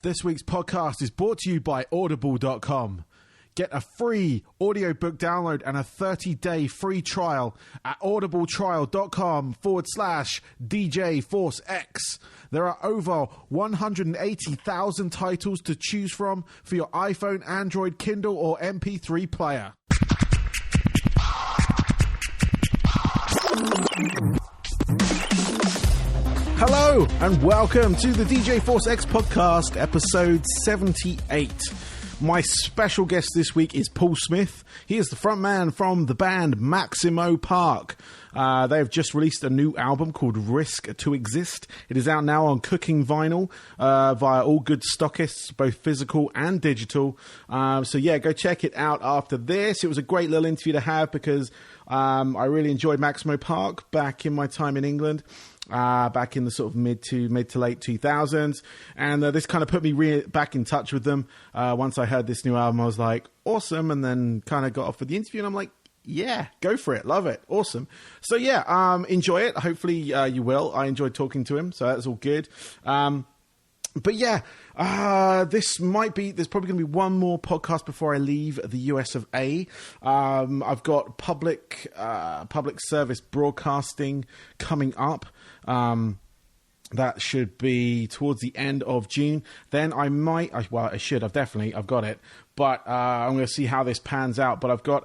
This week's podcast is brought to you by Audible.com. Get a free audiobook download and a 30-day free trial at audibletrial.com/DJ Force X. There are over 180,000 titles to choose from for your iPhone, Android, Kindle, or MP3 player. Hello and welcome to the DJ Force X podcast, episode 78. My special guest this week is Paul Smith. He is the frontman from the band Maximo Park. They have just released a new album called Risk to Exist. It is out now on Cooking Vinyl via all good stockists, both physical and digital. So yeah, go check it out after this. It was a great little interview to have because I really enjoyed Maximo Park back in my time in England. Back in the sort of mid to late 2000s, and this kind of put me back in touch with them. Once I heard this new album, I was like, awesome, and then kind of got off with the interview, and I'm like, yeah, go for it, love it, awesome. So yeah, enjoy it. Hopefully you will. I enjoyed talking to him, so that's all good. But yeah, there's probably going to be one more podcast before I leave the US of A. I've got public service broadcasting coming up. That should be towards the end of June. Then I've got it. But I'm going to see how this pans out. But I've got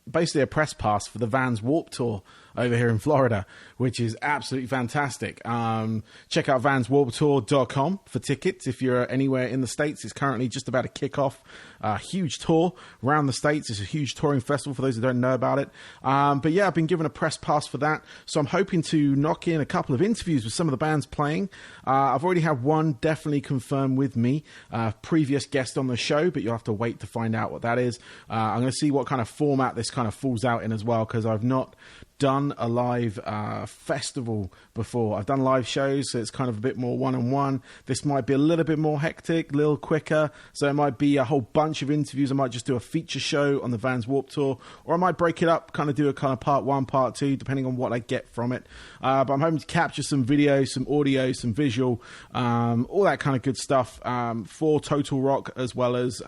basically a press pass for the Vans Warped Tour over here in Florida, which is absolutely fantastic. Check out vanswarpedtour.com for tickets if you're anywhere in the States. It's currently just about to kick off a huge tour around the States. It's a huge touring festival for those who don't know about it. But yeah, I've been given a press pass for that. So I'm hoping to knock in a couple of interviews with some of the bands playing. I've already had one definitely confirmed with me, previous guest on the show, but you'll have to wait to find out what that is. I'm going to see what kind of format this kind of falls out in as well, because I've not done a live festival before. I've done live shows, so it's kind of a bit more one-on-one. This might be a little bit more hectic, a little quicker, so it might be a whole bunch of interviews. I might just do a feature show on the Vans Warped Tour, or I might break it up, kind of do a kind of part one, part two, depending on what I get from it. But I'm hoping to capture some video, some audio, some visual, all that kind of good stuff for Total Rock, as well as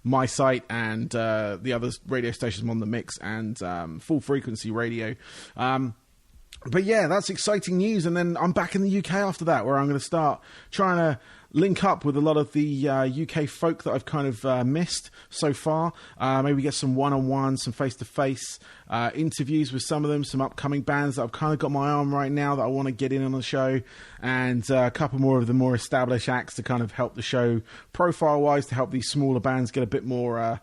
my site and the other radio stations on the mix, and Full Frequency Radio. But yeah, that's exciting news. And then I'm back in the UK after that, where I'm going to start trying to link up with a lot of the UK folk that I've kind of missed so far. Maybe get some one-on-one, some face-to-face interviews with some of them, some upcoming bands that I've kind of got my arm right now that I want to get in on the show, and a couple more of the more established acts to kind of help the show profile-wise, to help these smaller bands get a bit more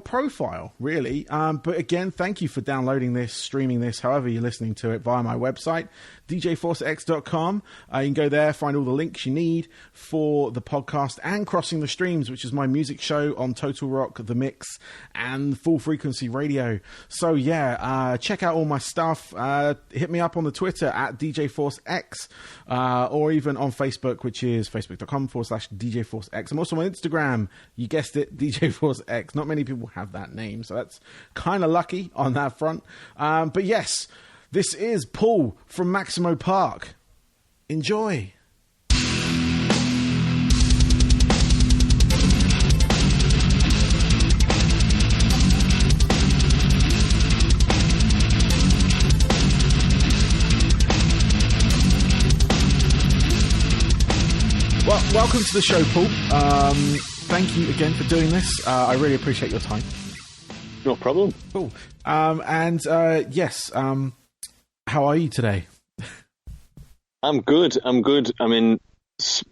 profile, really. But again, thank you for downloading this, streaming this, however you're listening to it, via my website, djforcex.com. You can go there, find all the links you need for the podcast and Crossing the Streams, which is my music show on Total Rock, The Mix, and Full Frequency Radio. So yeah, check out all my stuff. Hit me up on the Twitter at djforcex, or even on Facebook, which is facebook.com/djforcex. I'm also on Instagram, you guessed it, djforcex. Not many people have that name, so that's kind of lucky on that front. But yes, this is Paul from Maximo Park. Enjoy. Well, welcome to the show, Paul. Thank you again for doing this. I really appreciate your time. No problem. Cool. Yes. How are you today? I'm good. I'm in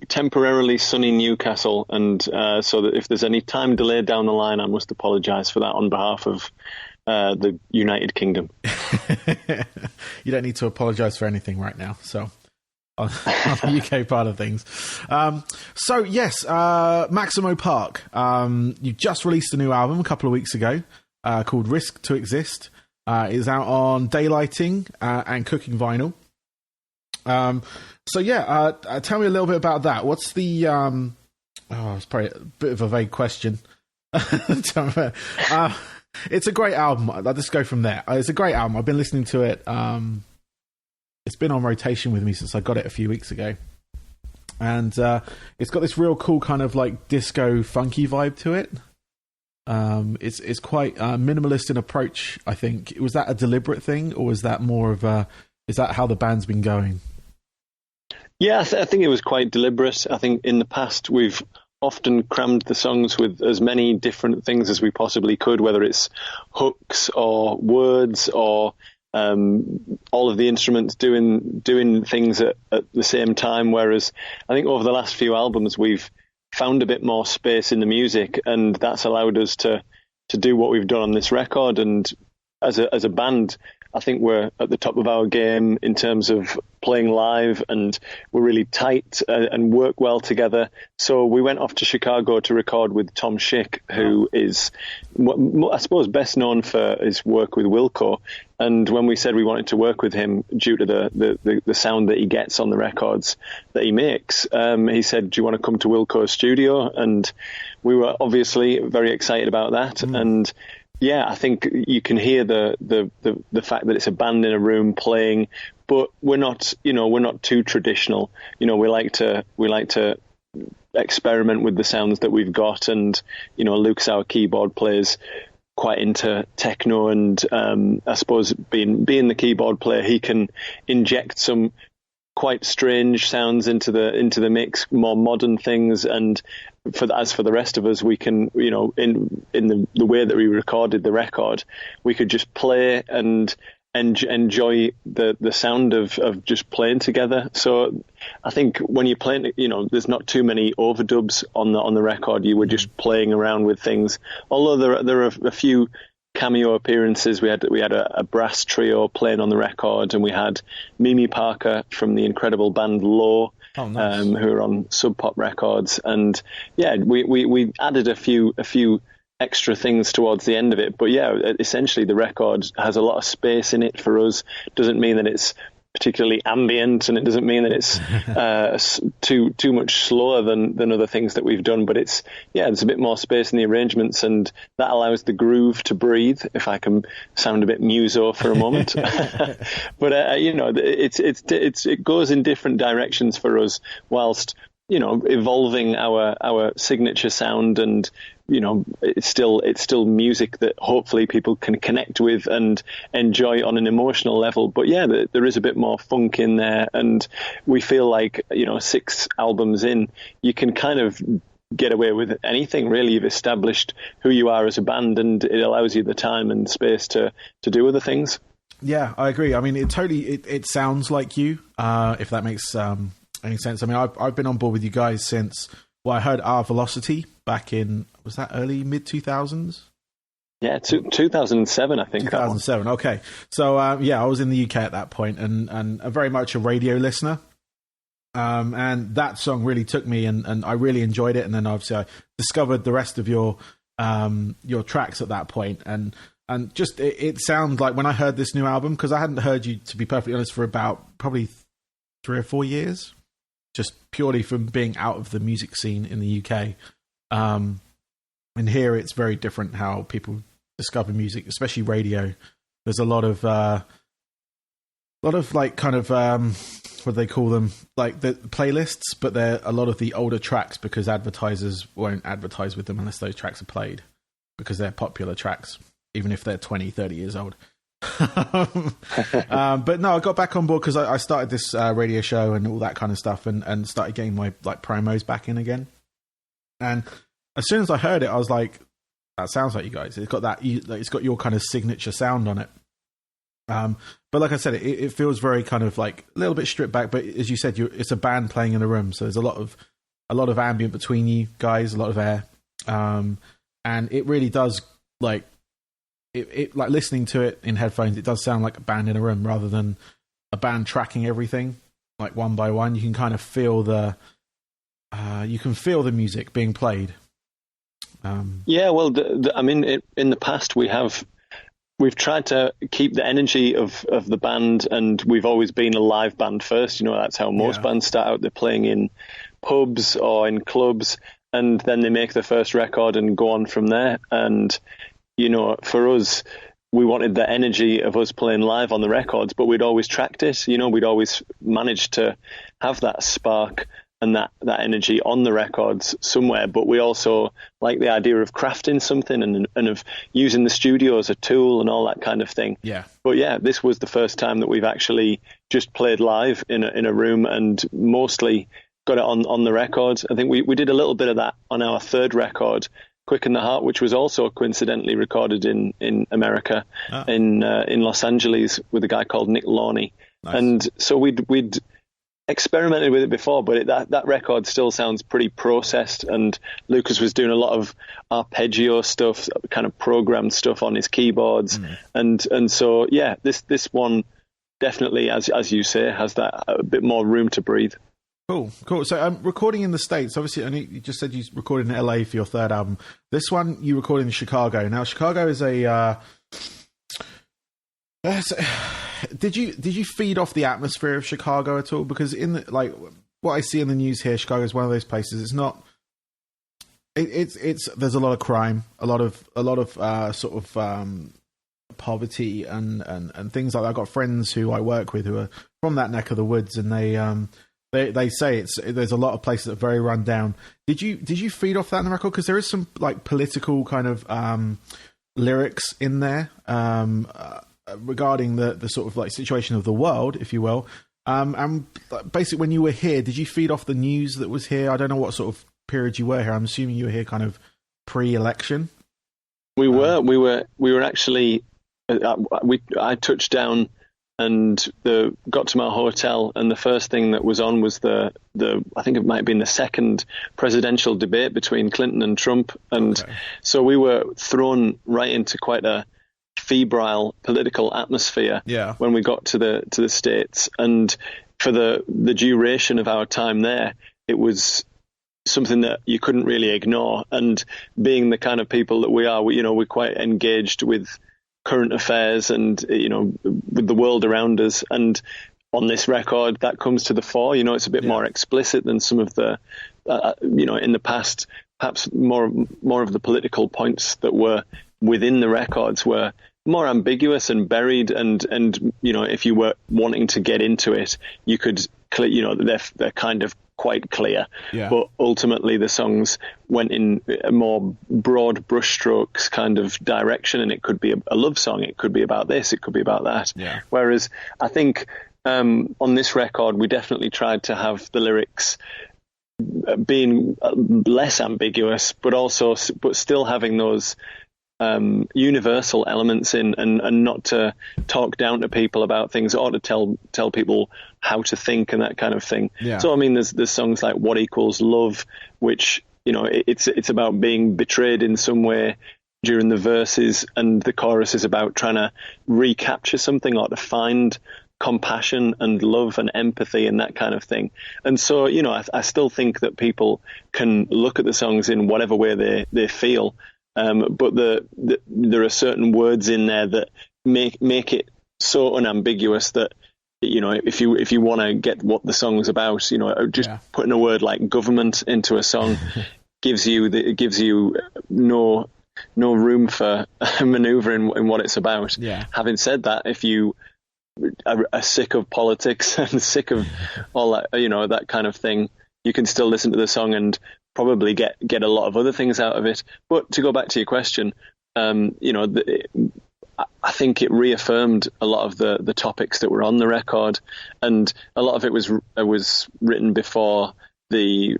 temporarily sunny Newcastle, and so that if there's any time delay down the line, I must apologise for that on behalf of the United Kingdom. You don't need to apologise for anything right now, so on the UK part of things. So yes, Maximo Park. You just released a new album a couple of weeks ago called Risk to Exist. Is out on Daylighting and Cooking Vinyl. So yeah, tell me a little bit about that. What's the it's probably a bit of a vague question. It's a great album. I'll just go from there. It's a great album. I've been listening to it. It's been on rotation with me since I got it a few weeks ago. And it's got this real cool kind of like disco funky vibe to it. It's quite minimalist in approach, I think. Was that a deliberate thing, or was that more of is that how the band's been going? Yeah, I think it was quite deliberate. I think in the past we've often crammed the songs with as many different things as we possibly could, whether it's hooks or words or all of the instruments doing things at the same time. Whereas I think over the last few albums we've found a bit more space in the music, and that's allowed us to do what we've done on this record. And as a band, I think we're at the top of our game in terms of playing live, and we're really tight and work well together. So we went off to Chicago to record with Tom Schick, who is, I suppose, best known for his work with Wilco. And when we said we wanted to work with him due to the sound that he gets on the records that he makes, he said, "Do you want to come to Wilco's studio?" And we were obviously very excited about that. And yeah, I think you can hear the fact that it's a band in a room playing, but we're not too traditional. We like to experiment with the sounds that we've got, and Luke's our keyboard player's quite into techno, and I suppose being the keyboard player, he can inject some quite strange sounds into the mix, more modern things. And for the rest of us, we can, in the way that we recorded the record, we could just play and enjoy the sound of just playing together. So I think when you're playing, there's not too many overdubs on the record. You were just playing around with things. Although there are a few cameo appearances. We had a brass trio playing on the record, and we had Mimi Parker from the incredible band Low, who are on Sub Pop Records. And yeah, we added a few extra things towards the end of it. But yeah, essentially the record has a lot of space in it for us. Doesn't mean that it's particularly ambient, and it doesn't mean that it's too much slower than other things that we've done. But there's a bit more space in the arrangements, and that allows the groove to breathe, if I can sound a bit muso for a moment. But it goes in different directions for us, whilst evolving our signature sound. And it's still music that hopefully people can connect with and enjoy on an emotional level. But yeah, there is a bit more funk in there, and we feel like 6 albums in, you can kind of get away with anything really. You've established who you are as a band, and it allows you the time and space to do other things. Yeah, I agree. I mean, it sounds like you, if that makes any sense. I mean, I've been on board with you guys since, I heard Our Velocity back in, was that early, mid-2000s? Yeah, 2007, I think. 2007, okay. So, I was in the UK at that point, and very much a radio listener. And that song really took me, and I really enjoyed it. And then obviously I discovered the rest of your tracks at that point. And just, it sounds like when I heard this new album, because I hadn't heard you, to be perfectly honest, for about probably 3 or 4 years. Just purely from being out of the music scene in the UK. And here it's very different how people discover music, especially radio. There's a lot of like kind of, what do they call them? Like the playlists, but they're a lot of the older tracks, because advertisers won't advertise with them unless those tracks are played, because they're popular tracks, even if they're 20, 30 years old. But no, I got back on board because I started this radio show and all that kind of stuff, and started getting my like promos back in again. And as soon as I heard it, I was like, that sounds like you guys. It's got it's got your kind of signature sound on it. But like I said, it feels very kind of like a little bit stripped back. But as you said, it's a band playing in a room, so there's a lot of ambient between you guys, a lot of air, and it really does like. It like listening to it in headphones, it does sound like a band in a room rather than a band tracking everything like one by one. You can kind of feel the music being played. Yeah, well, I mean, in the past we've tried to keep the energy of the band, and we've always been a live band first. That's how most bands start out. They're playing in pubs or in clubs, and then they make their first record and go on from there. And for us, we wanted the energy of us playing live on the records, but we'd always tracked it. We'd always managed to have that spark and that energy on the records somewhere, but we also like the idea of crafting something and of using the studio as a tool and all that kind of thing. Yeah. But yeah, this was the first time that we've actually just played live in a room and mostly got it on the record. I think we did a little bit of that on our third record, Quick in the Heart, which was also coincidentally recorded in America, in Los Angeles with a guy called Nick Lawney. Nice. And so we'd experimented with it before, but that record still sounds pretty processed, and Lucas was doing a lot of arpeggio stuff, kind of programmed stuff on his keyboards. And so yeah, this one definitely, as you say, has that a bit more room to breathe. Cool. So recording in the States, obviously, I know you just said you recorded in LA for your third album. This one you recorded in Chicago. Now, Chicago is did you feed off the atmosphere of Chicago at all? Because what I see in the news here, Chicago is one of those places. It's not. It's there's a lot of crime, a lot of sort of poverty and things like that. I've got friends who I work with who are from that neck of the woods, and they say there's a lot of places that are very run down. Did you feed off that in the record? Because there is some like political kind of lyrics in there regarding the sort of like situation of the world, if you will. And basically, when you were here, did you feed off the news that was here? I don't know what sort of period you were here. I'm assuming you were here kind of pre-election. We were actually. I touched down and got to my hotel, and the first thing that was on was the I think it might have been the second presidential debate between Clinton and Trump, and so we were thrown right into quite a febrile political atmosphere when we got to the States, and for the duration of our time there, it was something that you couldn't really ignore. And being the kind of people that we are, we're quite engaged with current affairs and with the world around us, and on this record that comes to the fore. It's a bit more explicit than some of the in the past, perhaps more of the political points that were within the records were more ambiguous and buried, and if you were wanting to get into it, you could they're kind of quite clear, but ultimately the songs went in a more broad brushstrokes kind of direction, and it could be a love song, it could be about this, it could be about that. Whereas I think on this record we definitely tried to have the lyrics being less ambiguous, but still having those universal elements in, and not to talk down to people about things or to tell people how to think and that kind of thing. So I mean, there's songs like What Equals Love, which it's about being betrayed in some way during the verses, and the chorus is about trying to recapture something or to find compassion and love and empathy and that kind of thing. And so I still think that people can look at the songs in whatever way they feel. But there are certain words in there that make it so unambiguous that if you want to get what the song's about, just putting a word like government into a song gives you no room for maneuver in what it's about. Having said that, if you are sick of politics and sick of all that that kind of thing, you can still listen to the song and probably get a lot of other things out of it. But to go back to your question, I think it reaffirmed a lot of the topics that were on the record, and a lot of it was written before the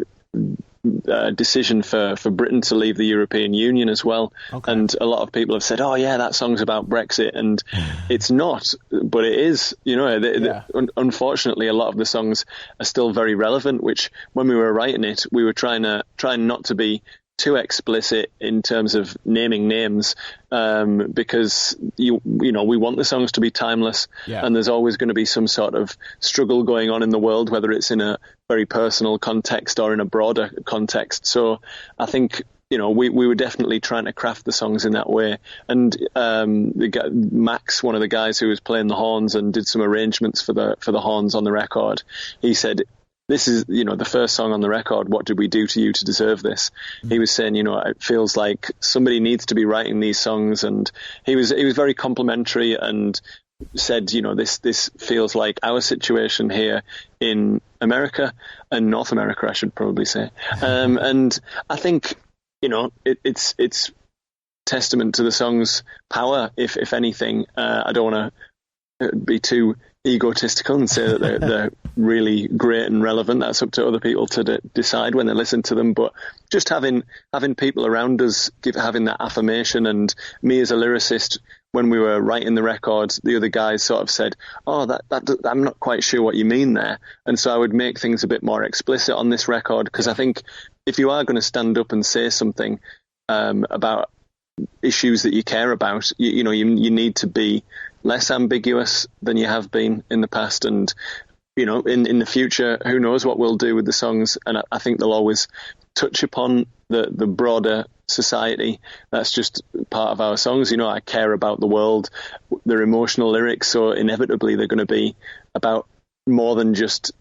decision for Britain to leave the European Union as well. And a lot of people have said, oh yeah, that song's about Brexit, and it's not, but it is. Unfortunately, a lot of the songs are still very relevant, which when we were writing it, we were trying not to be too explicit in terms of naming names, because we want the songs to be timeless, and there's always going to be some sort of struggle going on in the world, whether it's in a very personal context or in a broader context. So I think we were definitely trying to craft the songs in that way. And the guy, Max, one of the guys who was playing the horns and did some arrangements for the horns on the record, he said, this is, the first song on the record, What Did We Do to You to Deserve This? He was saying, it feels like somebody needs to be writing these songs, and he was very complimentary and said, this feels like our situation here in America and North America, I should probably say. And I think, it's testament to the song's power, if anything. I don't want to be too egotistical and say that they're really great and relevant. That's up to other people to decide when they listen to them. But just having people around us having that affirmation, and me as a lyricist, when we were writing the record, the other guys sort of said, "Oh, that I'm not quite sure what you mean there," and so I would make things a bit more explicit on this record, because I think if you are going to stand up and say something about issues that you care about, you need to be less ambiguous than you have been in the past. And in the future, who knows what we'll do with the songs, and I think they'll always touch upon the broader society. That's just part of our songs. I care about the world. They're emotional lyrics, so inevitably they're going to be about more than just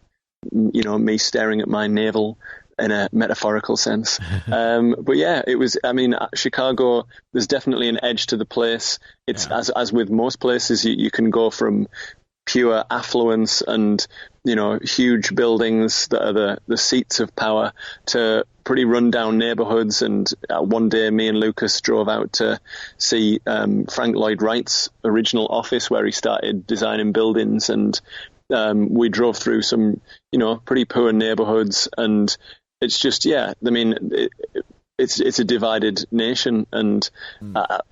me staring at my navel in a metaphorical sense. But yeah, it was, Chicago, there's definitely an edge to the place. It's as with most places, you can go from pure affluence and, huge buildings that are the seats of power to pretty rundown neighborhoods. And one day me and Lucas drove out to see Frank Lloyd Wright's original office where he started designing buildings. And we drove through some, pretty poor neighborhoods, and it's just, it's a divided nation, and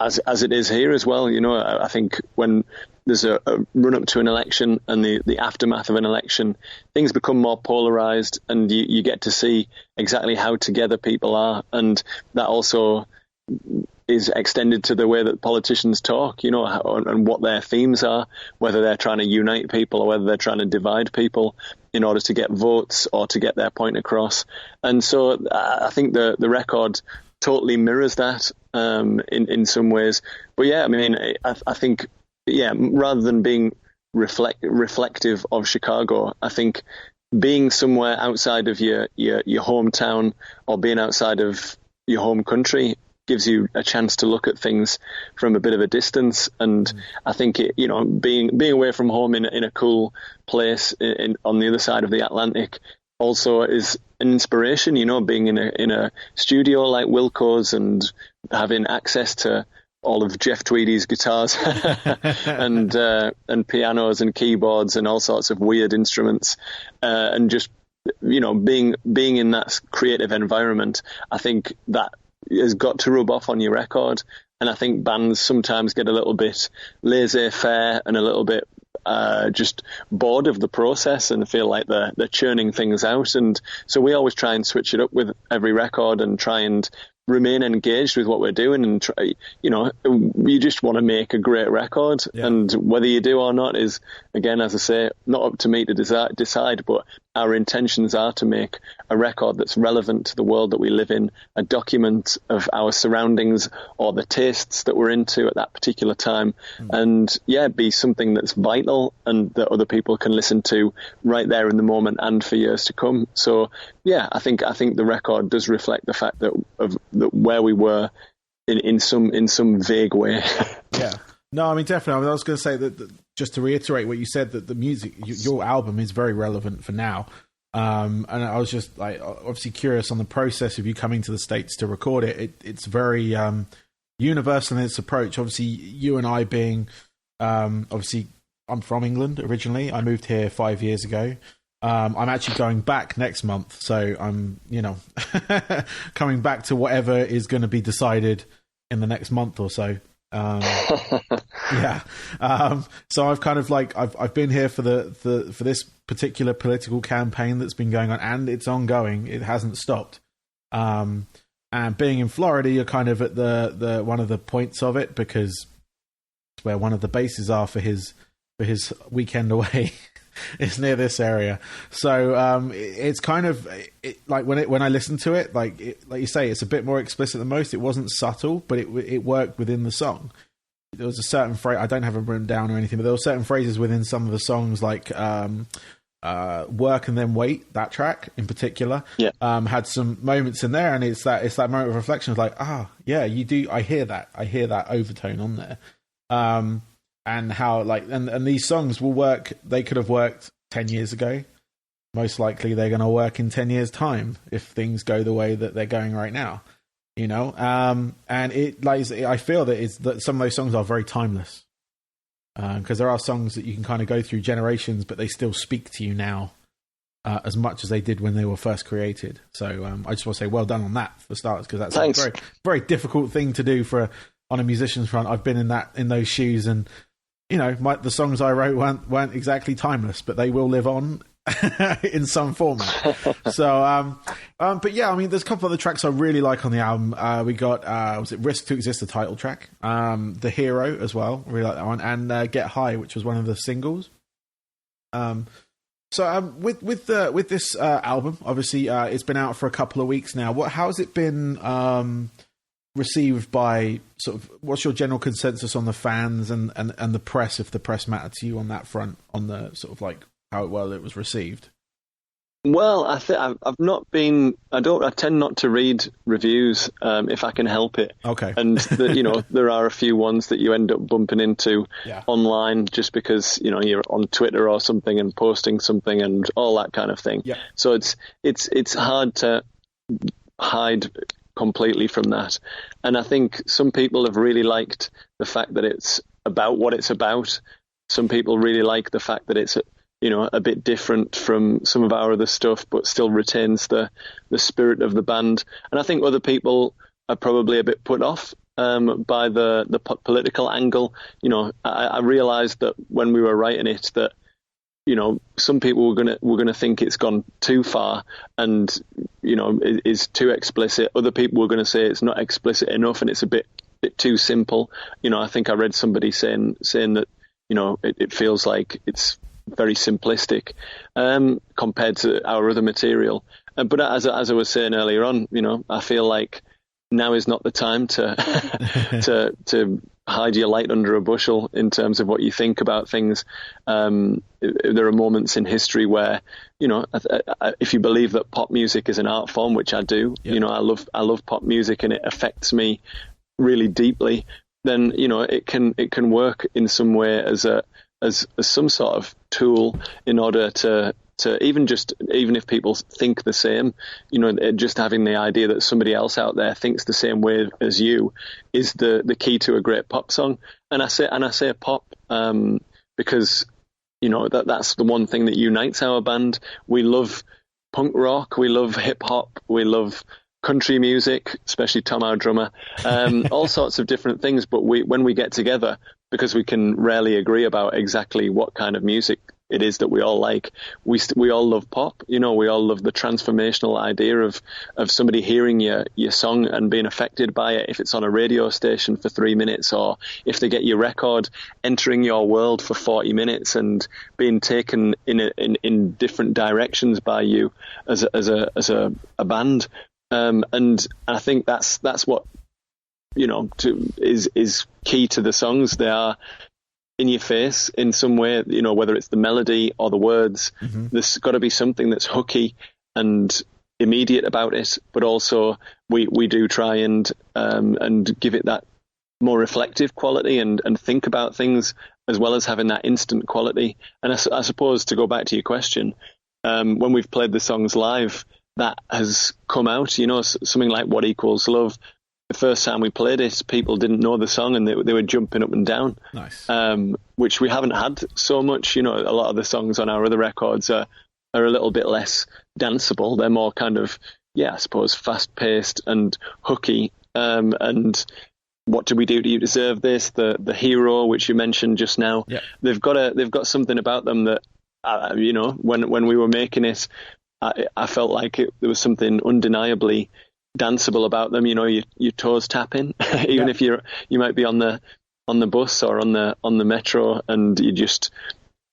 as it is here as well. I think when there's a run up to an election and the aftermath of an election, things become more polarized, and you get to see exactly how together people are, and that also is extended to the way that politicians talk, and what their themes are, whether they're trying to unite people or whether they're trying to divide people in order to get votes or to get their point across. And so I think the record totally mirrors that in some ways. But yeah, I think, rather than being reflective of Chicago, I think being somewhere outside of your hometown or being outside of your home country gives you a chance to look at things from a bit of a distance. And I think being away from home in a cool place on the other side of the Atlantic also is an inspiration. Being in a studio like Wilco's and having access to all of Jeff Tweedy's guitars and pianos and keyboards and all sorts of weird instruments, and just being in that creative environment, I think that has got to rub off on your record. And I think bands sometimes get a little bit laissez-faire and a little bit just bored of the process and feel like they're churning things out. And so we always try and switch it up with every record and try and remain engaged with what we're doing, and try, you just want to make a great record, and whether you do or not is, again, as I say, not up to me to decide, but our intentions are to make a record that's relevant to the world that we live in, a document of our surroundings or the tastes that we're into at that particular time, and be something that's vital and that other people can listen to right there in the moment and for years to come. So I think the record does reflect the fact that where we were in some vague way. Yeah. No, definitely. I was going to say that just to reiterate what you said, that the music, your album is very relevant for now. And I was just obviously curious on the process of you coming to the States to record it. It's very universal in its approach. Obviously, you and I being, obviously, I'm from England originally. I moved here 5 years ago. I'm actually going back next month, so I'm, coming back to whatever is going to be decided in the next month or so. So I've kind of I've been here for for this particular political campaign that's been going on, and it's ongoing. It hasn't stopped. And being in Florida, you're kind of at the one of the points of it, because it's where one of the bases are for his weekend away. It's near this area, so it's kind of when I listen to it, like you say, it's a bit more explicit than most. It wasn't subtle, but it worked within the song. There was a certain phrase, I don't have it written down or anything, but there were certain phrases within some of the songs, like "Work and Then Wait." That track in particular, had some moments in there, and it's that moment of reflection of you do. I hear that overtone on there. and how like and these songs will work. They could have worked 10 years ago. Most likely, they're going to work in 10 years' time if things go the way that they're going right now. You know, and it like I feel that some of those songs are very timeless because there are songs that you can kind of go through generations, but they still speak to you now as much as they did when they were first created. So I just want to say well done on that for starters, because that's a very, very difficult thing to do on a musician's front. I've been in those shoes, and you know, the songs I wrote weren't exactly timeless, but they will live on in some format. So but yeah, I mean, there's a couple of other tracks I really like on the album. We got was it Risk to Exist, the title track, The Hero as well, really like that one, and Get High, which was one of the singles. So with this album, obviously it's been out for a couple of weeks now. How has it been received by sort of, what's your general consensus on the fans and the press, if the press matter to you on that front, on the sort of like how well it was received? Well, I tend not to read reviews if I can help it. Okay. And there are a few ones that you end up bumping into online just because you're on Twitter or something and posting something and all that kind of thing. Yeah. So it's hard to hide completely from that. And I think some people have really liked the fact that it's about what it's about. Some people really like the fact that it's a bit different from some of our other stuff, but still retains the spirit of the band. And I think other people are probably a bit put off by the political angle. I realised that when we were writing it that some people were gonna think it's gone too far and is too explicit. Other people were going to say it's not explicit enough and it's a bit too simple. I think I read somebody saying that it feels like it's very simplistic compared to our other material. But as I was saying earlier on, I feel like now is not the time to to hide your light under a bushel in terms of what you think about things. There are moments in history where, if you believe that pop music is an art form, which I do, I love pop music and it affects me really deeply, then, it can work in some way as some sort of tool in order to even if people think the same, just having the idea that somebody else out there thinks the same way as you is the key to a great pop song. And I say pop because that's the one thing that unites our band. We love punk rock, we love hip hop, we love country music, especially Tom, our drummer, all sorts of different things. But when we get together, because we can rarely agree about exactly what kind of music it is that we all like, we all love pop. We all love the transformational idea of somebody hearing your song and being affected by it, if it's on a radio station for 3 minutes, or if they get your record entering your world for 40 minutes and being taken in different directions by you as a band. And I think that's what is key to the songs. They are in your face in some way, whether it's the melody or the words. Mm-hmm. There's got to be something that's hooky and immediate about it, but also we do try and give it that more reflective quality and think about things as well as having that instant quality. And I suppose, to go back to your question, when we've played the songs live, that has come out, something like What Equals Love. The first time we played it, people didn't know the song and they were jumping up and down. Nice. Which we haven't had so much. A lot of the songs on our other records are a little bit less danceable. They're more kind of, I suppose, fast-paced and hooky. And What Do We Do to You Deserve This? The Hero, which you mentioned just now. Yeah. They've got something about them that, when we were making it, I felt like there was something undeniably danceable about them. Your toes tapping, even if you might be on the bus or on the metro, and you just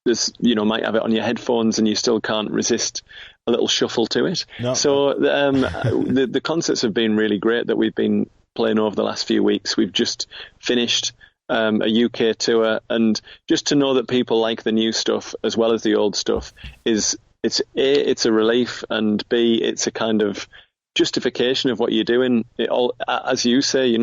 might have it on your headphones, and you still can't resist a little shuffle to it. No. So the concerts have been really great that we've been playing over the last few weeks. We've just finished a UK tour, and just to know that people like the new stuff as well as the old stuff it's a relief, and B, it's a kind of justification of what you're doing. It all, as you say,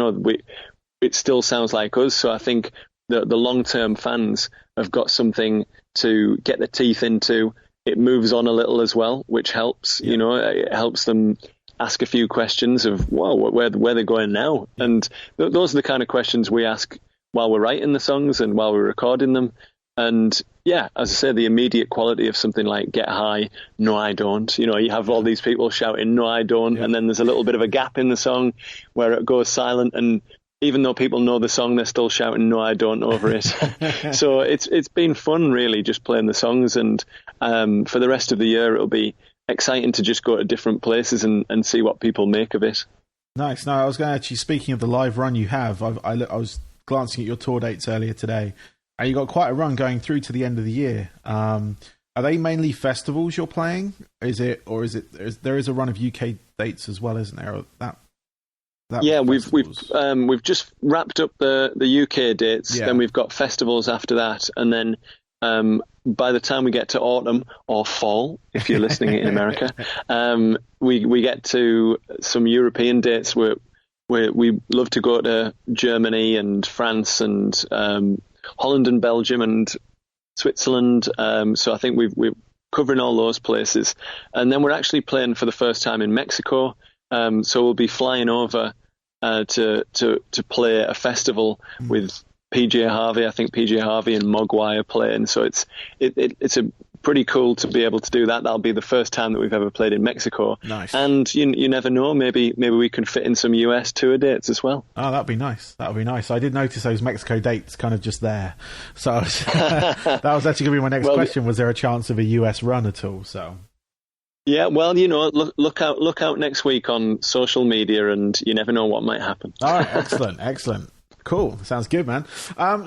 it still sounds like us. So I think the long-term fans have got something to get their teeth into. It moves on a little as well, which helps. You know, it helps them ask a few questions of, wow, where they're going now. And those are the kind of questions we ask while we're writing the songs and while we're recording them. And yeah, as I say, the immediate quality of something like Get High, No I Don't. You know, you have all these people shouting No I Don't, and then there's a little bit of a gap in the song where it goes silent, and even though people know the song, they're still shouting No I Don't over it. So it's been fun, really, just playing the songs. And for the rest of the year, it'll be exciting to just go to different places and see what people make of it. Nice. No, I was going to actually, speaking of the live run you have, I was glancing at your tour dates earlier today, and you got quite a run going through to the end of the year. Are they mainly festivals you're playing? Is there is a run of UK dates as well, isn't there? Yeah, we've just wrapped up the UK dates. Yeah. Then we've got festivals after that, and then by the time we get to autumn or fall, if you're listening in America, we get to some European dates where we love to go to Germany and France and Holland and Belgium and Switzerland. So I think we're covering all those places, and then we're actually playing for the first time in Mexico. So we'll be flying over to play a festival with PJ Harvey. I think PJ Harvey and Mogwai are playing. So it's a pretty cool to be able to do that. That'll be the first time that we've ever played in Mexico. Nice. And you never know, maybe we can fit in some US tour dates as well. Oh, that'd be nice. I did notice those Mexico dates kind of just there. So that was actually going to be my next question. Was there a chance of a US run at all? So. Yeah, well, look out next week on social media, and you never know what might happen. All right, excellent. Cool. Sounds good, man. Why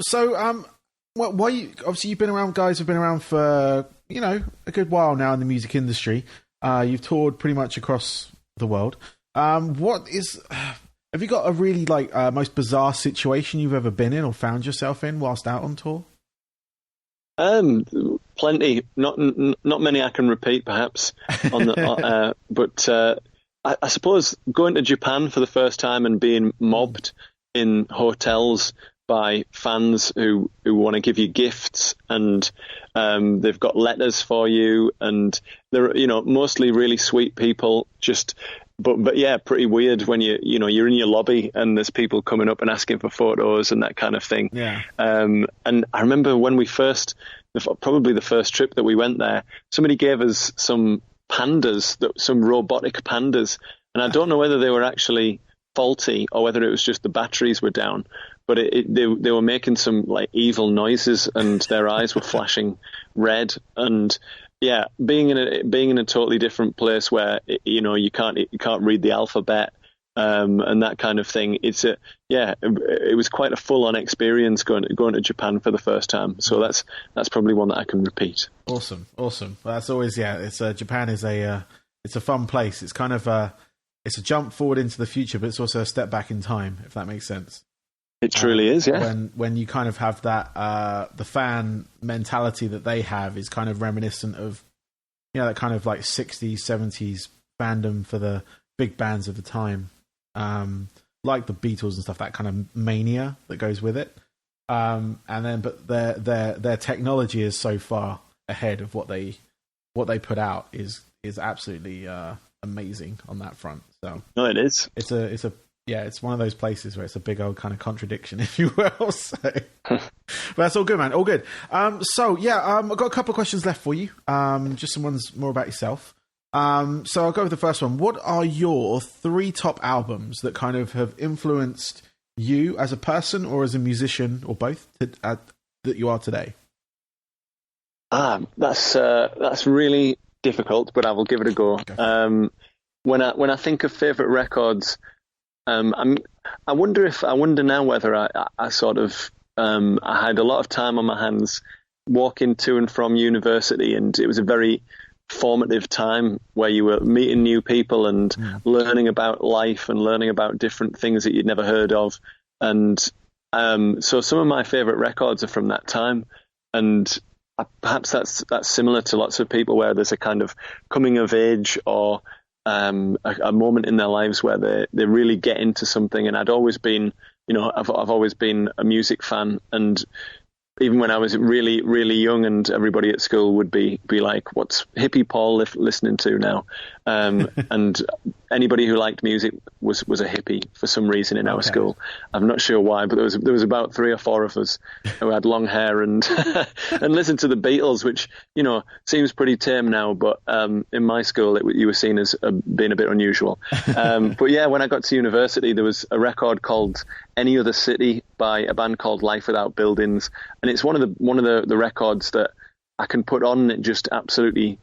obviously you've been around, guys have been around for, a good while now in the music industry. You've toured pretty much across the world. Have you got a really most bizarre situation you've ever been in or found yourself in whilst out on tour? Plenty. Not many I can repeat, perhaps. But I suppose going to Japan for the first time and being mobbed in hotels by fans who want to give you gifts, and they've got letters for you, and they're mostly really sweet people. But yeah, pretty weird when you're in your lobby and there's people coming up and asking for photos and that kind of thing. Yeah. And I remember when we probably the first trip that we went there, somebody gave us some pandas, some robotic pandas, and I don't know whether they were actually faulty or whether it was just the batteries were down, but they were making some evil noises and their eyes were flashing red. And yeah, being in a totally different place where you can't read the alphabet and that kind of thing. It was quite a full-on experience going to Japan for the first time. So that's probably one that I can repeat. Awesome. Well, that's always Japan is it's a fun place. It's kind of it's a jump forward into the future, but it's also a step back in time, if that makes sense. It truly is, yeah. When you kind of have that, the fan mentality that they have is kind of reminiscent of, that kind of 60s, 70s fandom for the big bands of the time, like the Beatles and stuff. That kind of mania that goes with it, but their technology is so far ahead of what they put out is absolutely amazing on that front. So no, it is. It's one of those places where it's a big old kind of contradiction, if you will. So, but that's all good, man. All good. I've got a couple of questions left for you. Just some ones more about yourself. So I'll go with the first one. What are your 3 top albums that kind of have influenced you as a person or as a musician or both that you are today? That's really difficult, but I will give it a go. When I think of favorite records, I wonder now whether I sort of I had a lot of time on my hands walking to and from university, and it was a very formative time where you were meeting new people and learning about life and learning about different things that you'd never heard of. And so some of my favorite records are from that time, and perhaps that's similar to lots of people, where there's a kind of coming of age or a moment in their lives where they really get into something. And I'd always been I've always been a music fan, and even when I was really, really young, and everybody at school would be like, "What's hippie Paul listening to now?" And anybody who liked music was a hippie for some reason in our school. I'm not sure why, but there was about 3 or 4 of us who had long hair and and listened to the Beatles, which seems pretty tame now, but in my school you were seen as being a bit unusual. But yeah, when I got to university, there was a record called Any Other City by a band called Life Without Buildings, and it's one of the records that I can put on, and it just absolutely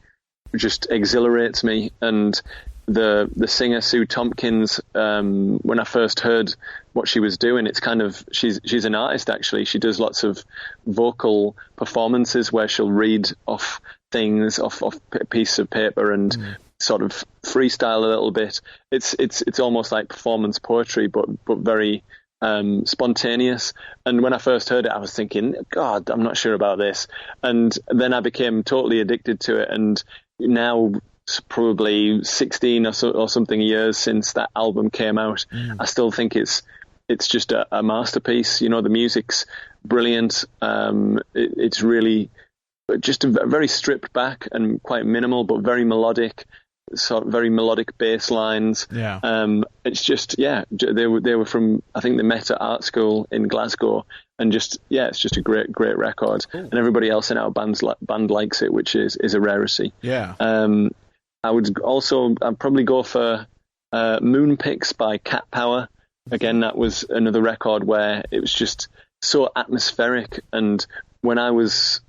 just exhilarates me. And the singer Sue Tompkins, when I first heard what she was doing, it's kind of she's an artist actually. She does lots of vocal performances where she'll read off things off a piece of paper and sort of freestyle a little bit. It's almost like performance poetry, but very spontaneous. And when I first heard it, I was thinking, God, I'm not sure about this. And then I became totally addicted to it. And now, probably 16 or something years since that album came out, I still think it's just a masterpiece. The music's brilliant. It's really just very stripped back and quite minimal, but very melodic. Sort of very melodic bass lines. It's just they were from, I think they met at art school in Glasgow, and it's just a great record. Cool. And everybody else in our band likes it, which is a rarity. I'd probably go for Moonpix by Cat Power. Again, that was another record where it was just so atmospheric. And when I was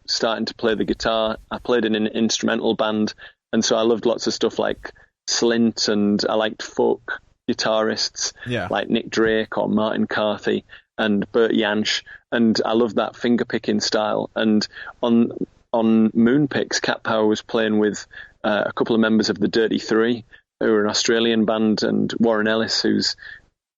starting to play the guitar, I played in an instrumental band. And so I loved lots of stuff like Slint, and I liked folk guitarists like Nick Drake or Martin Carthy and Bert Jansch. And I loved that finger-picking style. And on Moonpix, Cat Power was playing with a couple of members of the Dirty Three, who are an Australian band, and Warren Ellis, who's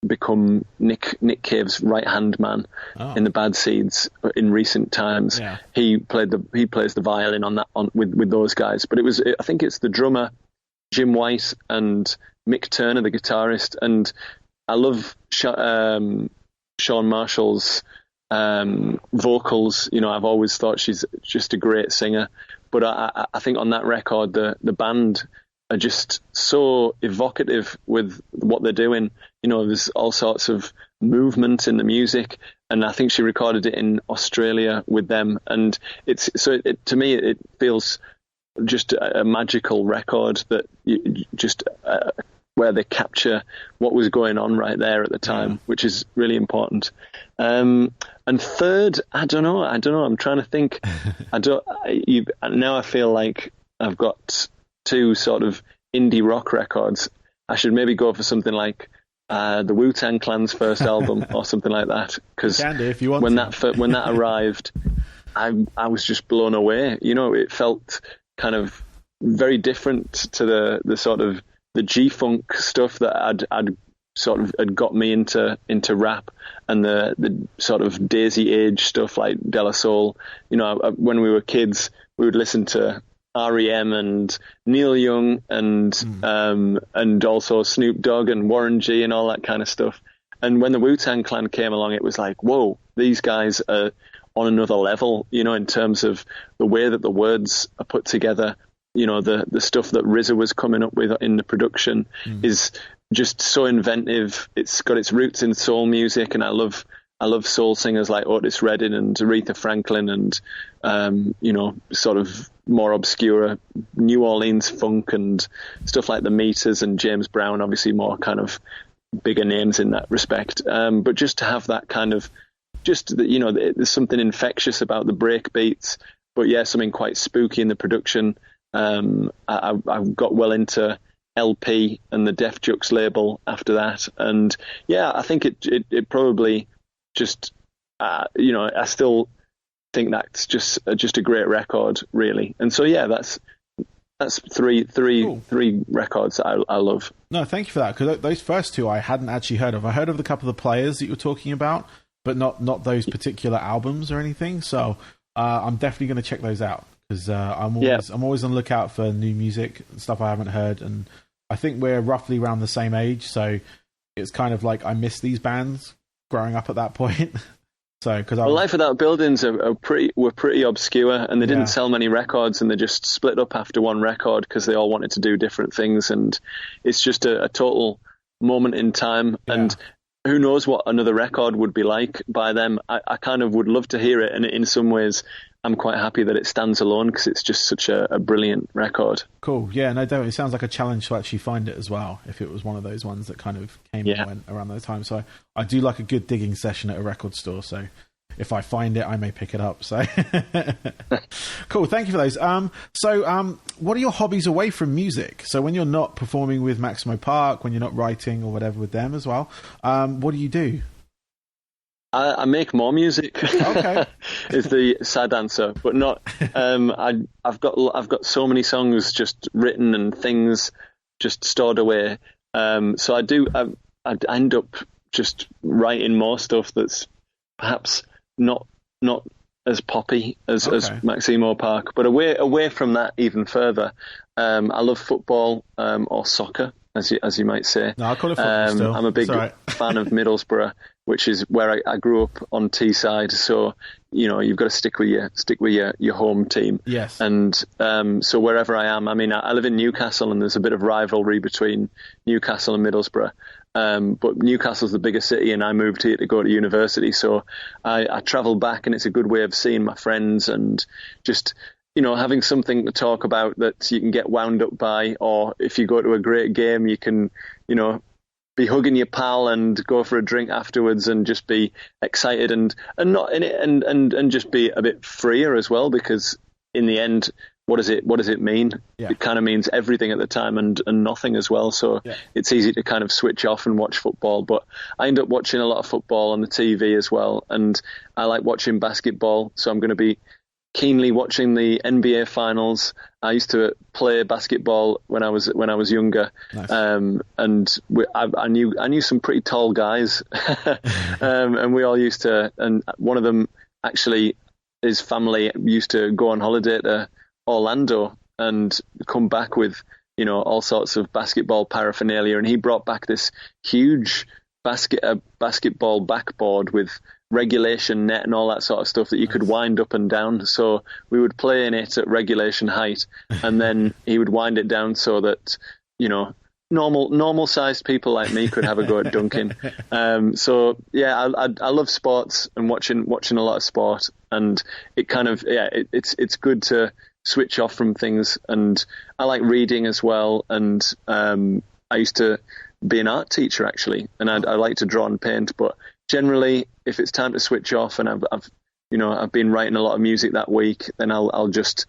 become Nick Cave's right-hand man in the Bad Seeds in recent times. He plays the violin with those guys. But I think it's the drummer Jim White and Mick Turner, the guitarist, and I love Sean Marshall's vocals. I've always thought she's just a great singer. But I think on that record, the band are just so evocative with what they're doing. There's all sorts of movement in the music, and I think she recorded it in Australia with them. And to me, it feels just a magical record that where they capture what was going on right there at the time, which is really important. And third, I don't know. I'm trying to think. Now I feel like I've got 2 sort of indie rock records. I should maybe go for something like the Wu-Tang Clan's first album or something like that. Because when that arrived, I was just blown away. It felt kind of very different to the sort of the G-funk stuff that I'd sort of had got me into rap, and the sort of Daisy Age stuff like De La Soul. When we were kids, we would listen to R.E.M. and Neil Young and also Snoop Dogg and Warren G and all that kind of stuff. And when the Wu-Tang Clan came along, it was like, whoa, these guys are on another level, in terms of the way that the words are put together. The stuff that RZA was coming up with in the production is just so inventive. It's got its roots in soul music, and I love soul singers like Otis Redding and Aretha Franklin and, sort of more obscure New Orleans funk and stuff like the Meters and James Brown, obviously more kind of bigger names in that respect. But just to have that kind of, there's something infectious about the break beats, but something quite spooky in the production. I got well into LP and the Def Jux label after that. And I think it probably just, I still think that's just a great record, really. And so that's three records that I love. No, thank you for that, because those first 2 I hadn't actually heard of. I heard of a couple of the players that you were talking about, but not those particular albums or anything. So I'm definitely going to check those out, because I'm always on the lookout for new music, stuff I haven't heard, and I think we're roughly around the same age, so it's kind of like I miss these bands growing up at that point. So, because Life Without Buildings were pretty obscure, and they didn't sell many records, and they just split up after one record because they all wanted to do different things, and it's just a total moment in time. And who knows what another record would be like by them. I kind of would love to hear it, and in some ways I'm quite happy that it stands alone because it's just such a brilliant record. Cool. Yeah, no doubt. It sounds like a challenge to actually find it as well, if it was one of those ones that kind of came and went around those times. So I do like a good digging session at a record store, so if I find it, I may pick it up. So cool. Thank you for those. So what are your hobbies away from music? So when you're not performing with Maximo Park, when you're not writing or whatever with them as well, what do you do? I make more music. Okay. Is the sad answer, but not. I've got so many songs just written and things just stored away. So I end up just writing more stuff that's perhaps not as poppy as Maximo Park, but away from that even further. I love football or soccer, as you might say. No, I call it football still. I'm a big fan of Middlesbrough, which is where I grew up on Teesside. So you've got to stick with your home team. Yes. And so wherever I am, I mean, I live in Newcastle, and there's a bit of rivalry between Newcastle and Middlesbrough. But Newcastle's the bigger city, and I moved here to go to university. So I travel back, and it's a good way of seeing my friends and just having something to talk about that you can get wound up by, or if you go to a great game, you can, be hugging your pal and go for a drink afterwards and just be excited and not in it and just be a bit freer as well, because in the end, what does it mean? Yeah. It kind of means everything at the time and nothing as well. So it's easy to kind of switch off and watch football, but I end up watching a lot of football on the TV as well. And I like watching basketball. So I'm going to be keenly watching the NBA finals. I used to play basketball when I was younger. Nice. And I knew some pretty tall guys, and we all used to. And one of them actually, his family used to go on holiday to Orlando and come back with all sorts of basketball paraphernalia, and he brought back this huge basketball backboard with regulation net and all that sort of stuff that you could wind up and down. So we would play in it at regulation height, and then he would wind it down so that normal sized people like me could have a go at dunking. So yeah, I love sports and watching a lot of sport, and it kind of it's good to switch off from things. And I like reading as well, and I used to be an art teacher actually, and I like to draw and paint, but generally if it's time to switch off and I've been writing a lot of music that week, then I'll just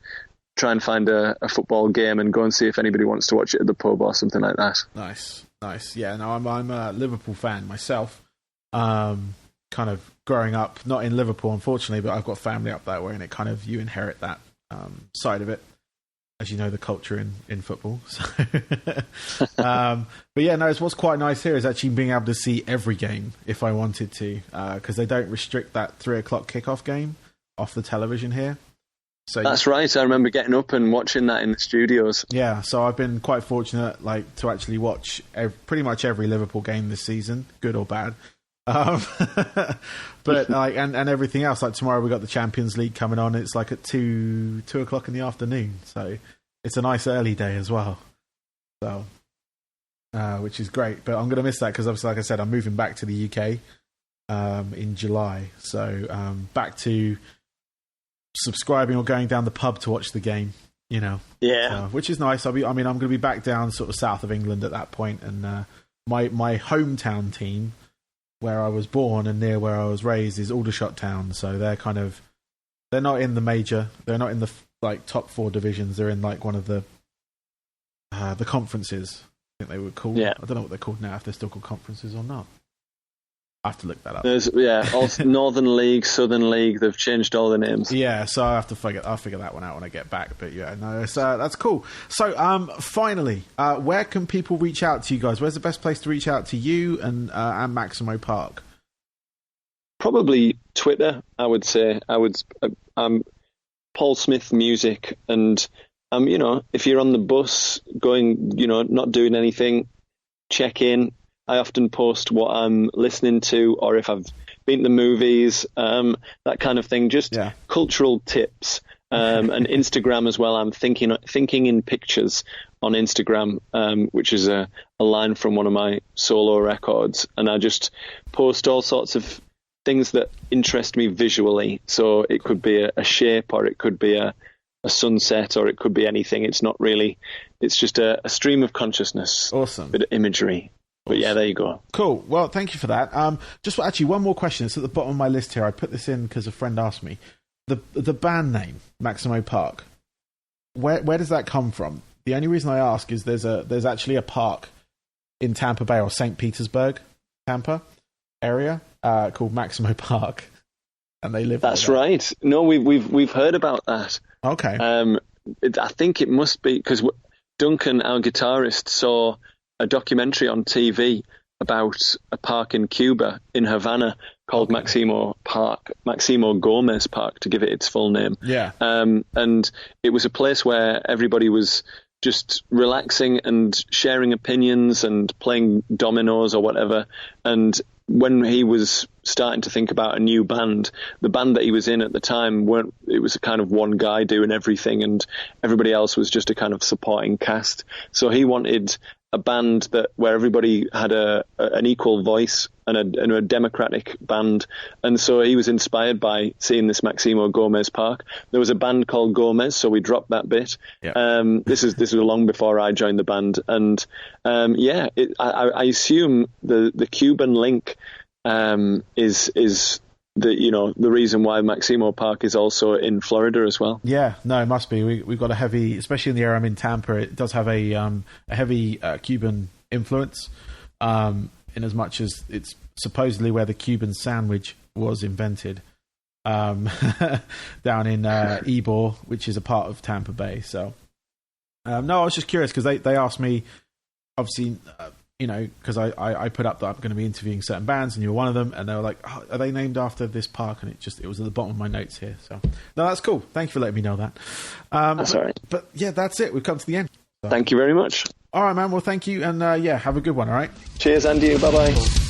try and find a football game and go and see if anybody wants to watch it at the pub or something like that. Nice. Yeah, no, I'm a Liverpool fan myself. Kind of growing up, not in Liverpool unfortunately, but I've got family up that way, and it kind of, you inherit that side of it, as you know, the culture in football. So but yeah, no, what's quite nice here is actually being able to see every game if I wanted to, because they don't restrict that 3:00 kickoff game off the television here. So that's right. I remember getting up and watching that in the studios. Yeah, so I've been quite fortunate, to actually watch pretty much every Liverpool game this season, good or bad. But and everything else, tomorrow we got the Champions League coming on. It's at 2:00 in the afternoon, so it's a nice early day as well. So, which is great. But I'm going to miss that because obviously, like I said, I'm moving back to the UK in July. So back to subscribing or going down the pub to watch the game. Yeah. So, which is nice. I'm going to be back down sort of south of England at that point, and my hometown team, where I was born and near where I was raised, is Aldershot Town. So they're not in the major. They're not in the top 4 divisions. They're in one of the conferences. I think they were called. Yeah. I don't know what they're called now, if they're still called conferences or not. I have to look that up. There's also Northern League, Southern League. They've changed all the names. Yeah, so I'll figure that one out when I get back. But yeah, no, that's cool. So finally, where can people reach out to you guys? Where's the best place to reach out to you and Maximo Park? Probably Twitter, I would say. Paul Smith Music, and if you're on the bus going, not doing anything, check in. I often post what I'm listening to, or if I've been to the movies, that kind of thing. Just cultural tips. And Instagram as well. I'm thinking in pictures on Instagram, which is a line from one of my solo records. And I just post all sorts of things that interest me visually. So it could be a shape, or it could be a sunset, or it could be anything. It's not really, it's just a stream of consciousness. Awesome. Bit of imagery. But yeah, there you go. Cool. Well, thank you for that. Just actually one more question. It's at the bottom of my list here. I put this in because a friend asked me. The band name, Maximo Park, where does that come from? The only reason I ask is there's actually a park in Tampa Bay, or St. Petersburg, Tampa area, called Maximo Park, and they live. That's right. No, we've heard about that. Okay. I think it must be because Duncan, our guitarist, saw a documentary on TV about a park in Cuba, in Havana, called Maximo Park, Maximo Gomez Park, to give it its full name. Yeah. And it was a place where everybody was just relaxing and sharing opinions and playing dominoes or whatever. And when he was starting to think about a new band, the band that he was in at the time it was a kind of one guy doing everything, and everybody else was just a kind of supporting cast. So he wanted a band where everybody had an equal voice and a democratic band. And so he was inspired by seeing this Maximo Gomez Park. There was a band called Gomez, so we dropped that bit. Yeah. This was long before I joined the band. And I assume the Cuban link is the reason why Maximo Park is also in Florida as well. Yeah, no, it must be. We've got a heavy, especially in the area I'm in, Tampa. It does have a heavy Cuban influence, in as much as it's supposedly where the Cuban sandwich was invented, down in Ybor, which is a part of Tampa Bay. So, no, I was just curious because they asked me, obviously. Because I put up that I'm going to be interviewing certain bands, and you were one of them, and they were like, oh, are they named after this park? And it was at the bottom of my notes here. So, no, that's cool. Thank you for letting me know that. That's all right. But yeah, that's it. We've come to the end. So. Thank you very much. All right, man. Well, thank you, and have a good one. All right. Cheers, Andy. Bye-bye. Cool.